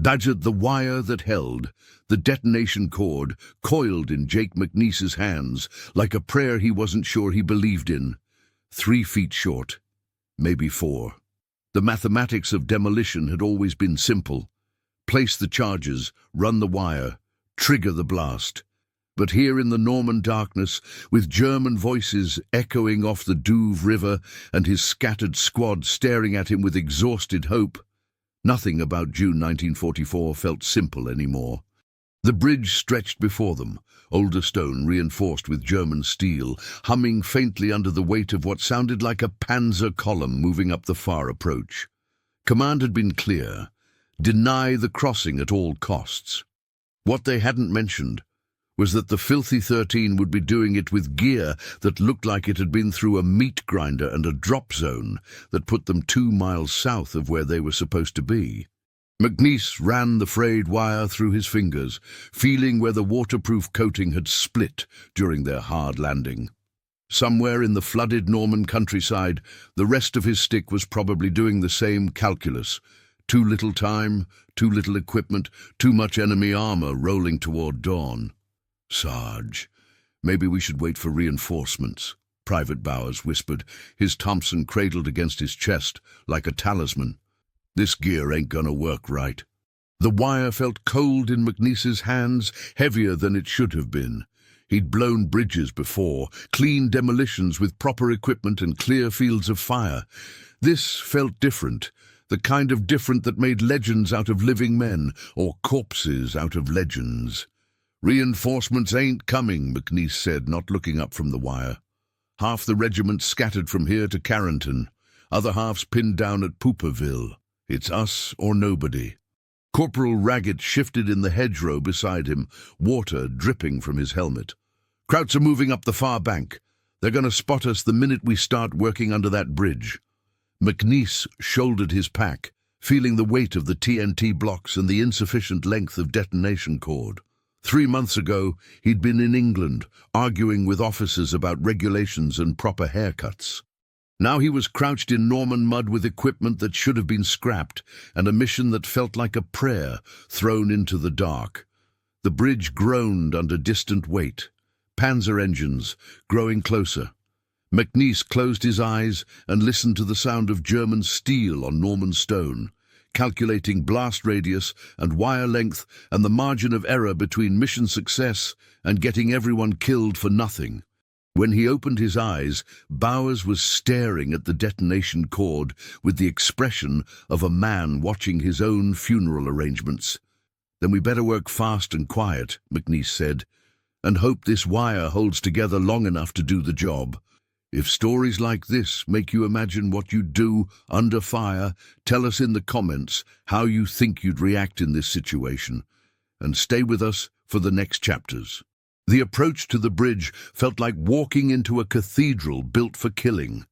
Badgered the wire that held, the detonation cord coiled in Jake McNiece's hands like a prayer he wasn't sure he believed in. 3 feet short, maybe 4. The mathematics of demolition had always been simple. Place the charges, run the wire, trigger the blast. But here in the Norman darkness, with German voices echoing off the Douve River and his scattered squad staring at him with exhausted hope, nothing about June 1944 felt simple anymore. The bridge stretched before them, older stone reinforced with German steel, humming faintly under the weight of what sounded like a panzer column moving up the far approach. Command had been clear: deny the crossing at all costs. What they hadn't mentioned was that the filthy 13 would be doing it with gear that looked like it had been through a meat grinder and a drop zone that put them 2 miles south of where they were supposed to be. McNiece ran the frayed wire through his fingers, feeling where the waterproof coating had split during their hard landing. Somewhere in the flooded Norman countryside, the rest of his stick was probably doing the same calculus. Too little time, too little equipment, too much enemy armor rolling toward dawn. "Sarge, maybe we should wait for reinforcements," Private Bowers whispered, his Thompson cradled against his chest like a talisman. "This gear ain't gonna work right." The wire felt cold in McNiece's hands, heavier than it should have been. He'd blown bridges before, clean demolitions with proper equipment and clear fields of fire. This felt different, the kind of different that made legends out of living men, or corpses out of legends. "Reinforcements ain't coming," McNiece said, not looking up from the wire. "Half the regiment scattered from here to Carrington, other half's pinned down at Pooperville. It's us or nobody." Corporal Raggett shifted in the hedgerow beside him, water dripping from his helmet. "Krauts are moving up the far bank. They're going to spot us the minute we start working under that bridge." McNiece shouldered his pack, feeling the weight of the TNT blocks and the insufficient length of detonation cord. 3 months ago, he'd been in England, arguing with officers about regulations and proper haircuts. Now he was crouched in Norman mud with equipment that should have been scrapped, and a mission that felt like a prayer thrown into the dark. The bridge groaned under distant weight. Panzer engines, growing closer. McNiece closed his eyes and listened to the sound of German steel on Norman stone, calculating blast radius and wire length and the margin of error between mission success and getting everyone killed for nothing. When he opened his eyes, Bowers was staring at the detonation cord with the expression of a man watching his own funeral arrangements. "Then we better work fast and quiet," McNiece said, "and hope this wire holds together long enough to do the job. If stories like this make you imagine what you'd do under fire, tell us in the comments how you think you'd react in this situation. And stay with us for the next chapters." The approach to the bridge felt like walking into a cathedral built for killing.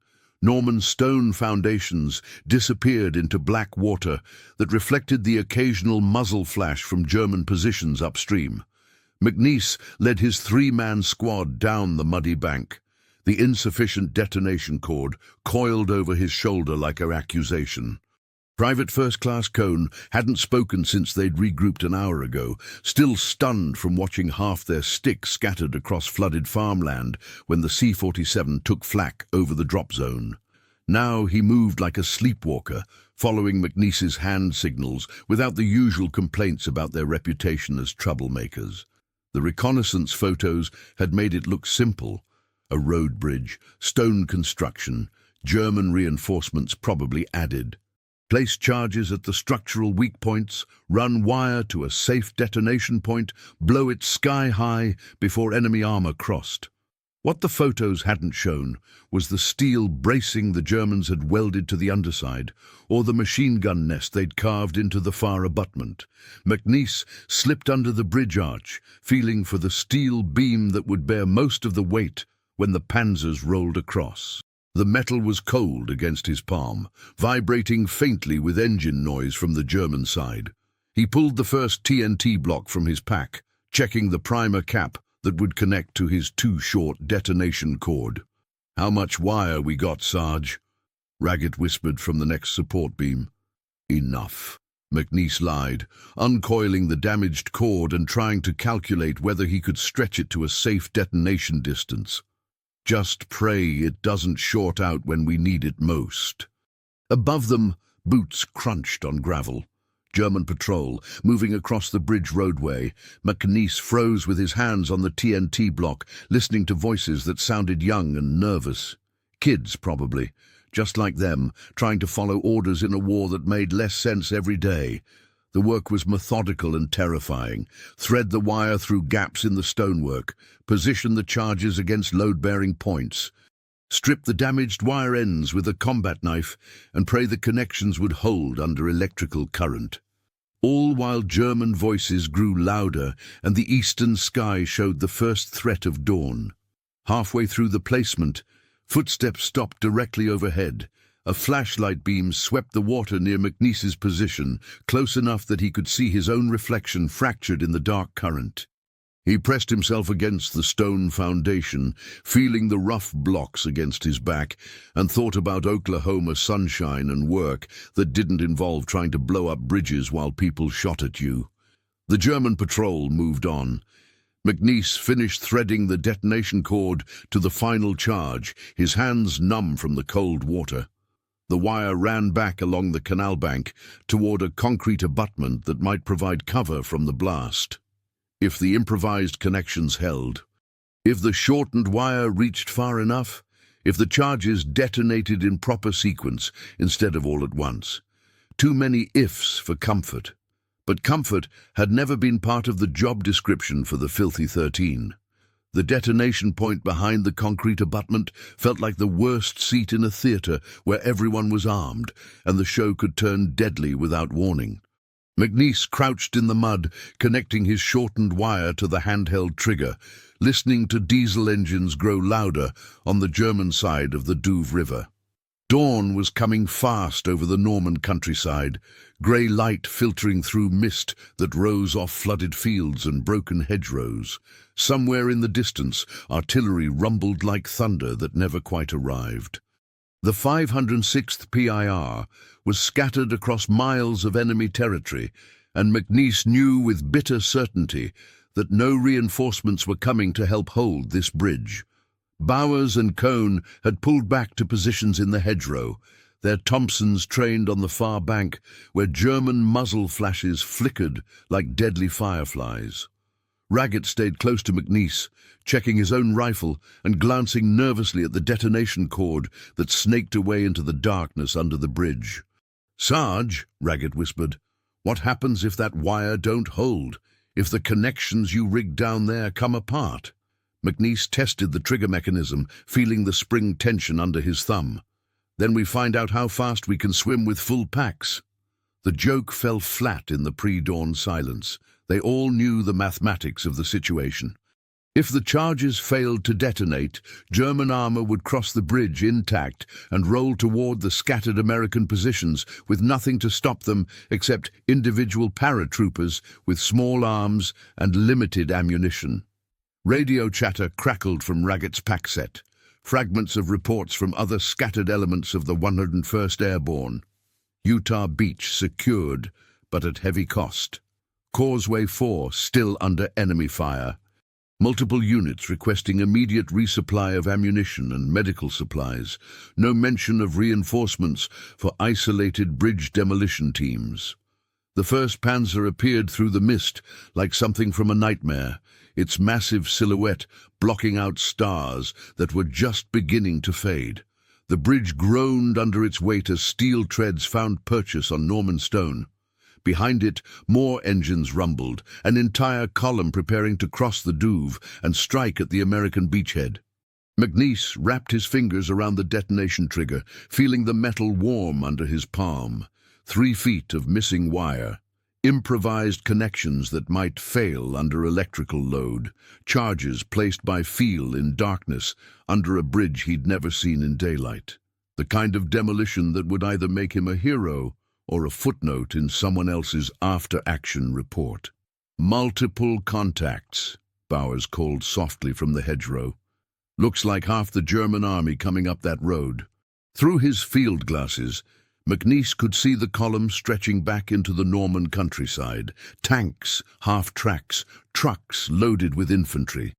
Norman stone foundations disappeared into black water that reflected the occasional muzzle flash from German positions upstream. McNiece led his 3-man squad down the muddy bank. The insufficient detonation cord coiled over his shoulder like an accusation. Private First Class Cone hadn't spoken since they'd regrouped an hour ago, still stunned from watching half their stick scattered across flooded farmland when the C-47 took flak over the drop zone. Now he moved like a sleepwalker, following McNiece's hand signals without the usual complaints about their reputation as troublemakers. The reconnaissance photos had made it look simple. A road bridge, stone construction, German reinforcements probably added. Place charges at the structural weak points, run wire to a safe detonation point, blow it sky high before enemy armor crossed. What the photos hadn't shown was the steel bracing the Germans had welded to the underside, or the machine gun nest they'd carved into the far abutment. McNiece slipped under the bridge arch, feeling for the steel beam that would bear most of the weight when the panzers rolled across. The metal was cold against his palm, vibrating faintly with engine noise from the German side. He pulled the first TNT block from his pack, checking the primer cap that would connect to his too short detonation cord. "How much wire we got, Sarge?" Raggett whispered from the next support beam. "Enough," McNiece lied, uncoiling the damaged cord and trying to calculate whether he could stretch it to a safe detonation distance. Just pray it doesn't short out when we need it most. Above them, boots crunched on gravel. German patrol, moving across the bridge roadway. McNiece froze with his hands on the TNT block, listening to voices that sounded young and nervous. Kids, probably, just like them, trying to follow orders in a war that made less sense every day. The work was methodical and terrifying. Thread the wire through gaps in the stonework, position the charges against load-bearing points, strip the damaged wire ends with a combat knife, and pray the connections would hold under electrical current. All while German voices grew louder and the eastern sky showed the first threat of dawn. Halfway through the placement, footsteps stopped directly overhead. A flashlight beam swept the water near McNiece's position, close enough that he could see his own reflection fractured in the dark current. He pressed himself against the stone foundation, feeling the rough blocks against his back, and thought about Oklahoma sunshine and work that didn't involve trying to blow up bridges while people shot at you. The German patrol moved on. McNiece finished threading the detonation cord to the final charge, his hands numb from the cold water. The wire ran back along the canal bank toward a concrete abutment that might provide cover from the blast. If the improvised connections held, if the shortened wire reached far enough, if the charges detonated in proper sequence instead of all at once. Too many ifs for comfort. But comfort had never been part of the job description for the Filthy 13. The detonation point behind the concrete abutment felt like the worst seat in a theater where everyone was armed and the show could turn deadly without warning. McNiece crouched in the mud, connecting his shortened wire to the handheld trigger, listening to diesel engines grow louder on the German side of the Douve River. Dawn was coming fast over the Norman countryside, grey light filtering through mist that rose off flooded fields and broken hedgerows. Somewhere in the distance, artillery rumbled like thunder that never quite arrived. The 506th PIR was scattered across miles of enemy territory, and McNiece knew with bitter certainty that no reinforcements were coming to help hold this bridge. Bowers and Cohn had pulled back to positions in the hedgerow, their Thompsons trained on the far bank where German muzzle flashes flickered like deadly fireflies. Raggett stayed close to McNiece, checking his own rifle and glancing nervously at the detonation cord that snaked away into the darkness under the bridge. "Sarge," Raggett whispered, "what happens if that wire don't hold, if the connections you rigged down there come apart?" McNiece tested the trigger mechanism, feeling the spring tension under his thumb. "Then we find out how fast we can swim with full packs." The joke fell flat in the pre-dawn silence. They all knew the mathematics of the situation. If the charges failed to detonate, German armor would cross the bridge intact and roll toward the scattered American positions with nothing to stop them except individual paratroopers with small arms and limited ammunition. Radio chatter crackled from Raggett's pack set, fragments of reports from other scattered elements of the 101st Airborne. Utah Beach secured, but at heavy cost. Causeway 4 still under enemy fire. Multiple units requesting immediate resupply of ammunition and medical supplies. No mention of reinforcements for isolated bridge demolition teams. The 1st Panzer appeared through the mist like something from a nightmare, its massive silhouette blocking out stars that were just beginning to fade. The bridge groaned under its weight as steel treads found purchase on Norman stone. Behind it, more engines rumbled, an entire column preparing to cross the Douve and strike at the American beachhead. McNiece wrapped his fingers around the detonation trigger, feeling the metal warm under his palm. 3 feet of missing wire. Improvised connections that might fail under electrical load. Charges placed by feel in darkness under a bridge he'd never seen in daylight. The kind of demolition that would either make him a hero or a footnote in someone else's after-action report. "Multiple contacts," Bowers called softly from the hedgerow. "Looks like half the German army coming up that road." Through his field glasses, McNiece could see the column stretching back into the Norman countryside. Tanks, half-tracks, trucks loaded with infantry.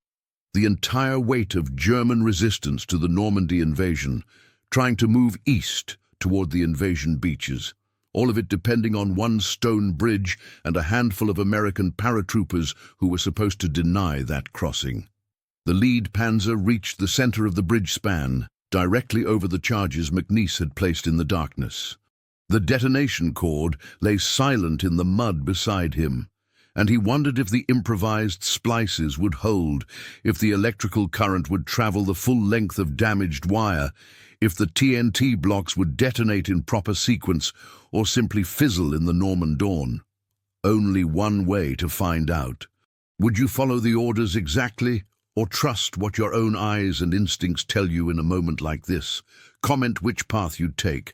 The entire weight of German resistance to the Normandy invasion, trying to move east toward the invasion beaches. All of it depending on one stone bridge and a handful of American paratroopers who were supposed to deny that crossing. The lead panzer reached the center of the bridge span, directly over the charges McNiece had placed in the darkness. The detonation cord lay silent in the mud beside him, and he wondered if the improvised splices would hold, if the electrical current would travel the full length of damaged wire, if the TNT blocks would detonate in proper sequence or simply fizzle in the Norman dawn. Only one way to find out. Would you follow the orders exactly, or trust what your own eyes and instincts tell you in a moment like this? Comment which path you'd take,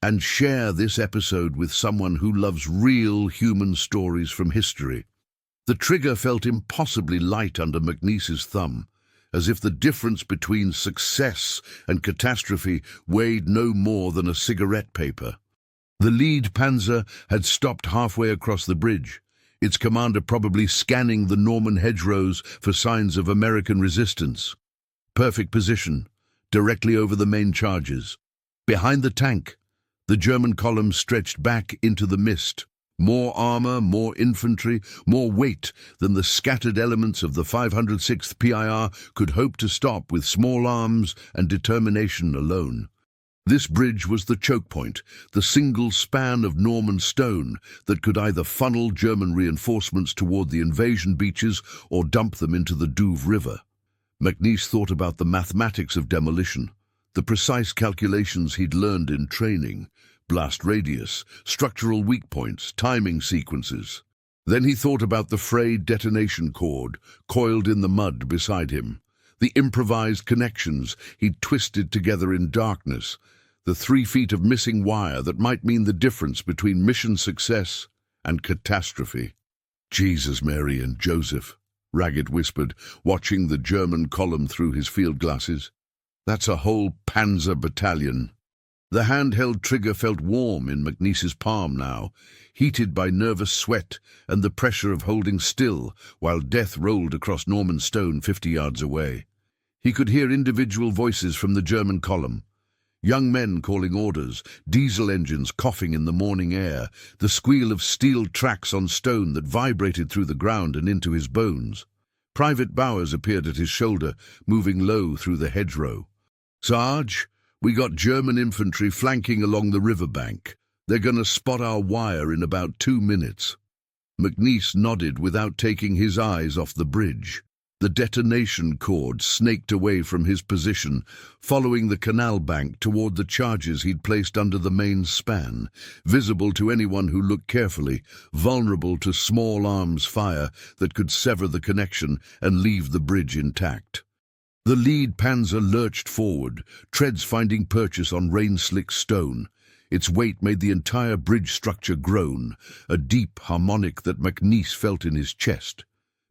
and share this episode with someone who loves real human stories from history. The trigger felt impossibly light under McNiece's thumb, as if the difference between success and catastrophe weighed no more than a cigarette paper. The lead panzer had stopped halfway across the bridge, its commander probably scanning the Norman hedgerows for signs of American resistance. Perfect position, directly over the main charges. Behind the tank, the German column stretched back into the mist. More armor, more infantry, more weight than the scattered elements of the 506th PIR could hope to stop with small arms and determination alone. This bridge was the choke point, the single span of Norman stone that could either funnel German reinforcements toward the invasion beaches or dump them into the Douve River. McNiece thought about the mathematics of demolition, the precise calculations he'd learned in training, blast radius, structural weak points, timing sequences. Then he thought about the frayed detonation cord coiled in the mud beside him, the improvised connections he'd twisted together in darkness, the 3 feet of missing wire that might mean the difference between mission success and catastrophe. Jesus, Mary, and Joseph, Ragged whispered, watching the German column through his field glasses. That's a whole panzer battalion. The handheld trigger felt warm in McNiece's palm now, heated by nervous sweat and the pressure of holding still while death rolled across Norman stone 50 yards away. He could hear individual voices from the German column. Young men calling orders, diesel engines coughing in the morning air, the squeal of steel tracks on stone that vibrated through the ground and into his bones. Private Bowers appeared at his shoulder, moving low through the hedgerow. "Sarge, we got German infantry flanking along the riverbank. They're going to spot our wire in about 2 minutes." McNiece nodded without taking his eyes off the bridge. The detonation cord snaked away from his position, following the canal bank toward the charges he'd placed under the main span, visible to anyone who looked carefully, vulnerable to small arms fire that could sever the connection and leave the bridge intact. The lead panzer lurched forward, treads finding purchase on rain-slick stone. Its weight made the entire bridge structure groan, a deep harmonic that McNiece felt in his chest.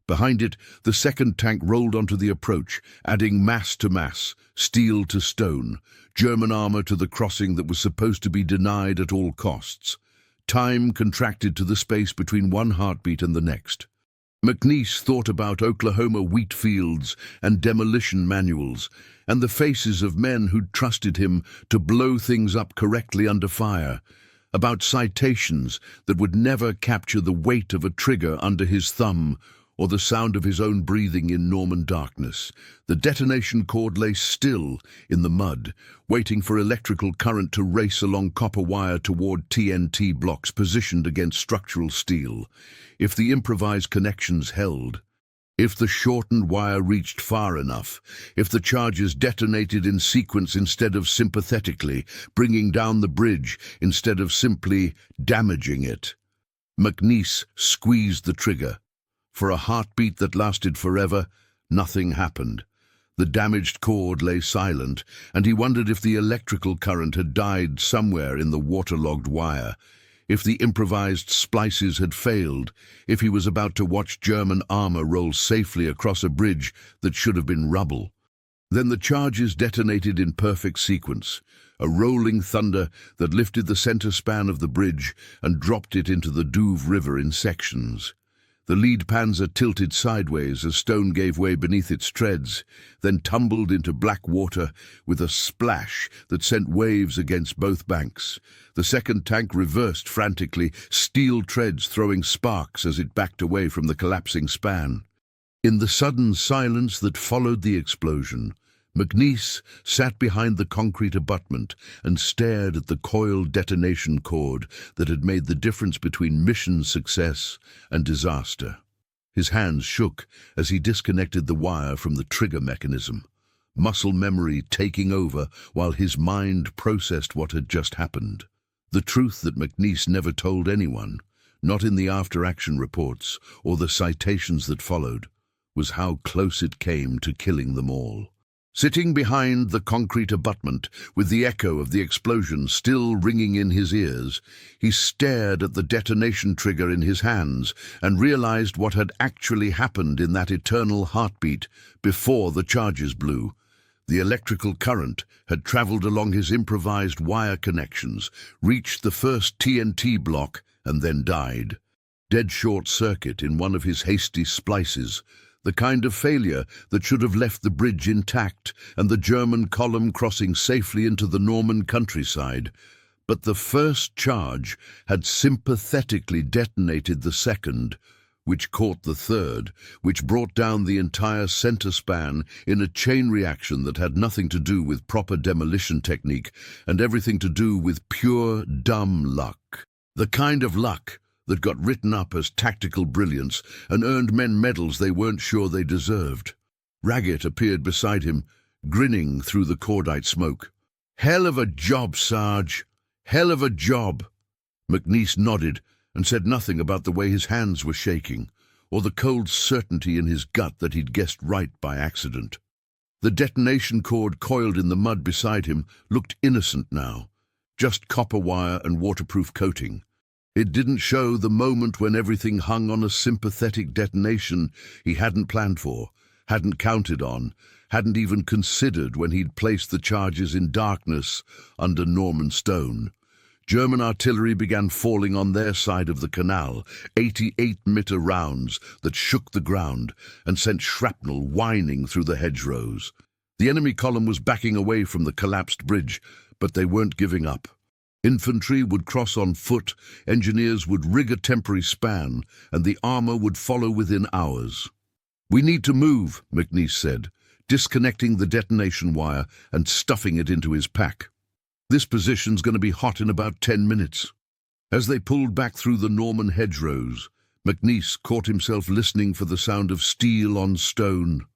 Behind it, the second tank rolled onto the approach, adding mass to mass, steel to stone, German armor to the crossing that was supposed to be denied at all costs. Time contracted to the space between one heartbeat and the next. McNiece thought about Oklahoma wheat fields and demolition manuals, and the faces of men who'd trusted him to blow things up correctly under fire, about citations that would never capture the weight of a trigger under his thumb, or the sound of his own breathing in Norman darkness. The detonation cord lay still in the mud, waiting for electrical current to race along copper wire toward TNT blocks positioned against structural steel. If the improvised connections held, if the shortened wire reached far enough, if the charges detonated in sequence instead of sympathetically, bringing down the bridge instead of simply damaging it. McNiece squeezed the trigger. For a heartbeat that lasted forever, nothing happened. The damaged cord lay silent, and he wondered if the electrical current had died somewhere in the waterlogged wire, if the improvised splices had failed, if he was about to watch German armor roll safely across a bridge that should have been rubble. Then the charges detonated in perfect sequence, a rolling thunder that lifted the center span of the bridge and dropped it into the Douve River in sections. The lead panzer tilted sideways as stone gave way beneath its treads, then tumbled into black water with a splash that sent waves against both banks. The second tank reversed frantically, steel treads throwing sparks as it backed away from the collapsing span. In the sudden silence that followed the explosion, McNiece sat behind the concrete abutment and stared at the coiled detonation cord that had made the difference between mission success and disaster. His hands shook as he disconnected the wire from the trigger mechanism, muscle memory taking over while his mind processed what had just happened. The truth that McNiece never told anyone, not in the after-action reports or the citations that followed, was how close it came to killing them all. Sitting behind the concrete abutment, with the echo of the explosion still ringing in his ears, he stared at the detonation trigger in his hands and realized what had actually happened in that eternal heartbeat before the charges blew. The electrical current had traveled along his improvised wire connections, reached the first TNT block, and then died. Dead short circuit in one of his hasty splices, the kind of failure that should have left the bridge intact and the German column crossing safely into the Norman countryside. But the first charge had sympathetically detonated the second, which caught the third, which brought down the entire center span in a chain reaction that had nothing to do with proper demolition technique and everything to do with pure, dumb luck. The kind of luck that got written up as tactical brilliance and earned men medals they weren't sure they deserved. Raggett appeared beside him, grinning through the cordite smoke. "Hell of a job, Sarge. Hell of a job." McNiece nodded and said nothing about the way his hands were shaking, or the cold certainty in his gut that he'd guessed right by accident. The detonation cord coiled in the mud beside him looked innocent now, just copper wire and waterproof coating. It didn't show the moment when everything hung on a sympathetic detonation he hadn't planned for, hadn't counted on, hadn't even considered when he'd placed the charges in darkness under Norman stone. German artillery began falling on their side of the canal, 88-meter rounds that shook the ground and sent shrapnel whining through the hedgerows. The enemy column was backing away from the collapsed bridge, but they weren't giving up. Infantry would cross on foot, engineers would rig a temporary span, and the armor would follow within hours. "We need to move," McNiece said, disconnecting the detonation wire and stuffing it into his pack. "This position's going to be hot in about 10 minutes. As they pulled back through the Norman hedgerows, McNiece caught himself listening for the sound of steel on stone,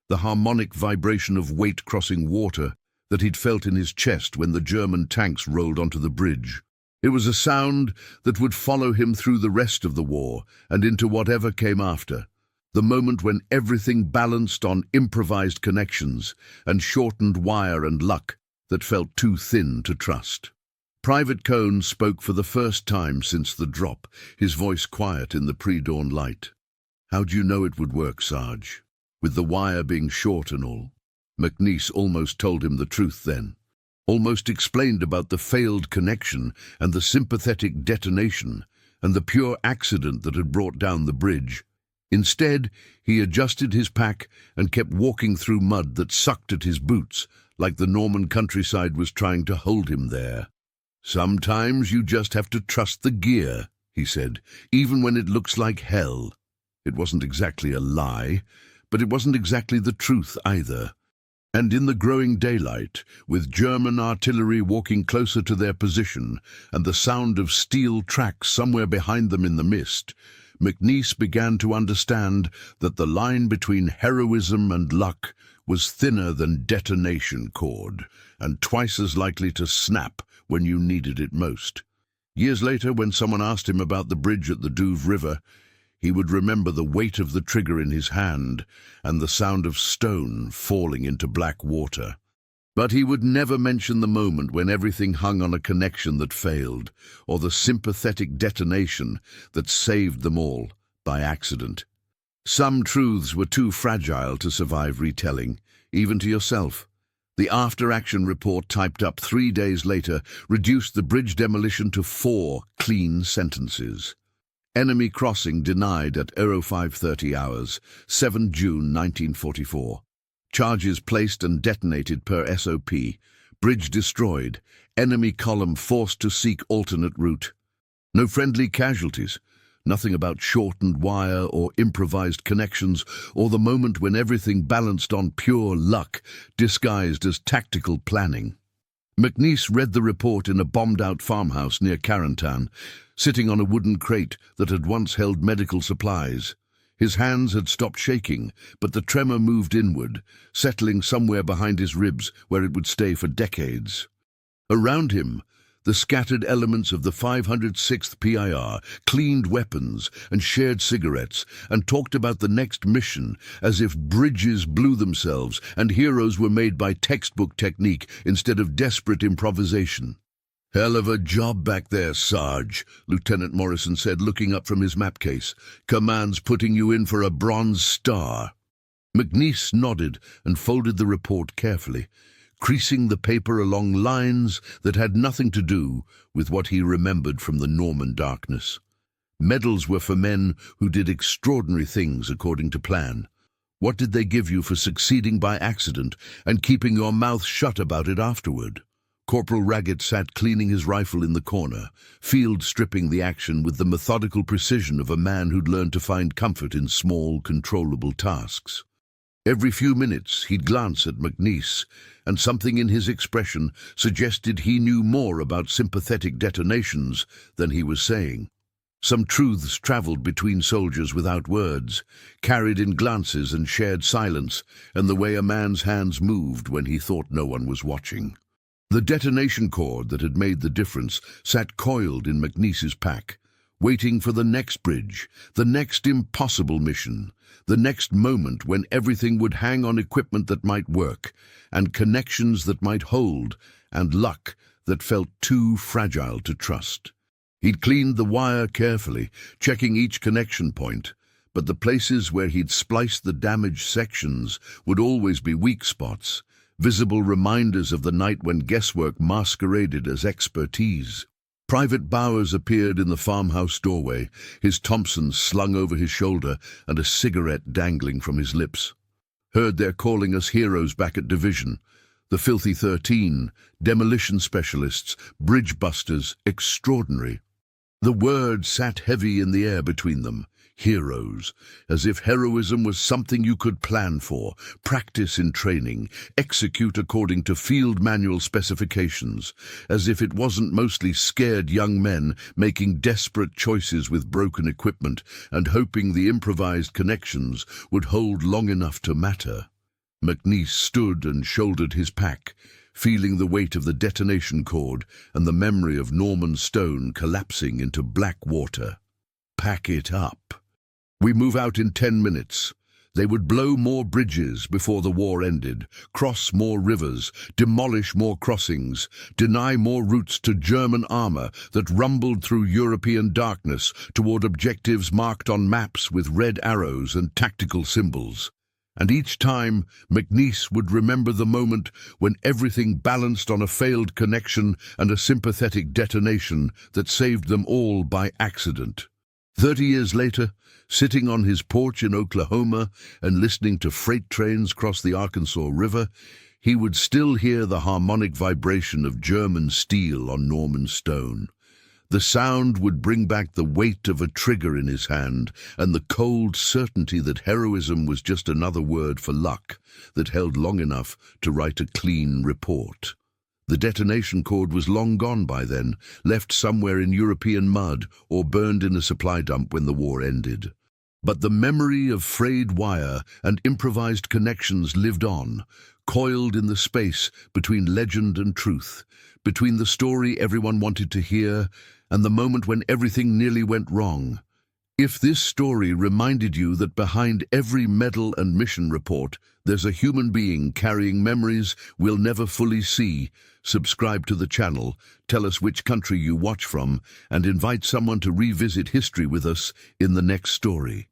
the harmonic vibration of weight crossing water that he'd felt in his chest when the German tanks rolled onto the bridge. It was a sound that would follow him through the rest of the war and into whatever came after, the moment when everything balanced on improvised connections and shortened wire and luck that felt too thin to trust. Private Cohn spoke for the first time since the drop, his voice quiet in the pre-dawn light. "How'd you know it would work, Sarge? With the wire being short and all?" McNiece almost told him the truth then, almost explained about the failed connection and the sympathetic detonation and the pure accident that had brought down the bridge. Instead, he adjusted his pack and kept walking through mud that sucked at his boots, like the Norman countryside was trying to hold him there. "Sometimes you just have to trust the gear," he said, "even when it looks like hell." It wasn't exactly a lie, but it wasn't exactly the truth either. And in the growing daylight, with German artillery walking closer to their position and the sound of steel tracks somewhere behind them in the mist, McNiece began to understand that the line between heroism and luck was thinner than detonation cord, and twice as likely to snap when you needed it most. Years later, when someone asked him about the bridge at the Douve River, he would remember the weight of the trigger in his hand and the sound of stone falling into black water. But he would never mention the moment when everything hung on a connection that failed, or the sympathetic detonation that saved them all by accident. Some truths were too fragile to survive retelling, even to yourself. The after-action report typed up 3 days later reduced the bridge demolition to 4 clean sentences. Enemy crossing denied at 0530 hours, 7 June 1944. Charges placed and detonated per SOP. Bridge destroyed. Enemy column forced to seek alternate route. No friendly casualties. Nothing about shortened wire or improvised connections or the moment when everything balanced on pure luck, disguised as tactical planning. McNiece read the report in a bombed-out farmhouse near Carentan, sitting on a wooden crate that had once held medical supplies. His hands had stopped shaking, but the tremor moved inward, settling somewhere behind his ribs where it would stay for decades. Around him, the scattered elements of the 506th PIR cleaned weapons and shared cigarettes and talked about the next mission as if bridges blew themselves and heroes were made by textbook technique instead of desperate improvisation. "Hell of a job back there, Sarge," Lieutenant Morrison said, looking up from his map case. "Command's putting you in for a Bronze Star." McNiece nodded and folded the report carefully, creasing the paper along lines that had nothing to do with what he remembered from the Norman darkness. Medals were for men who did extraordinary things according to plan. What did they give you for succeeding by accident and keeping your mouth shut about it afterward? Corporal Raggett sat cleaning his rifle in the corner, field stripping the action with the methodical precision of a man who'd learned to find comfort in small, controllable tasks. Every few minutes he'd glance at McNiece, and something in his expression suggested he knew more about sympathetic detonations than he was saying. Some truths traveled between soldiers without words, carried in glances and shared silence, and the way a man's hands moved when he thought no one was watching. The detonation cord that had made the difference sat coiled in McNiece's pack, waiting for the next bridge, the next impossible mission, the next moment when everything would hang on equipment that might work, and connections that might hold, and luck that felt too fragile to trust. He'd cleaned the wire carefully, checking each connection point, but the places where he'd spliced the damaged sections would always be weak spots, visible reminders of the night when guesswork masqueraded as expertise. Private Bowers appeared in the farmhouse doorway, his Thompson slung over his shoulder and a cigarette dangling from his lips. "Heard they're calling us heroes back at Division. The Filthy 13, demolition specialists, bridge busters, extraordinary." The word sat heavy in the air between them. Heroes, as if heroism was something you could plan for, practice in training, execute according to field manual specifications, as if it wasn't mostly scared young men making desperate choices with broken equipment and hoping the improvised connections would hold long enough to matter. McNiece stood and shouldered his pack, feeling the weight of the detonation cord and the memory of Norman Stone collapsing into black water. Pack it up. "We move out in 10 minutes. They would blow more bridges before the war ended, cross more rivers, demolish more crossings, deny more routes to German armor that rumbled through European darkness toward objectives marked on maps with red arrows and tactical symbols. And each time, McNiece would remember the moment when everything balanced on a failed connection and a sympathetic detonation that saved them all by accident. 30 years later, sitting on his porch in Oklahoma and listening to freight trains cross the Arkansas River, he would still hear the harmonic vibration of German steel on Norman stone. The sound would bring back the weight of a trigger in his hand and the cold certainty that heroism was just another word for luck that held long enough to write a clean report. The detonation cord was long gone by then, left somewhere in European mud or burned in a supply dump when the war ended. But the memory of frayed wire and improvised connections lived on, coiled in the space between legend and truth, between the story everyone wanted to hear and the moment when everything nearly went wrong. If this story reminded you that behind every medal and mission report there's a human being carrying memories we'll never fully see, subscribe to the channel, tell us which country you watch from, and invite someone to revisit history with us in the next story.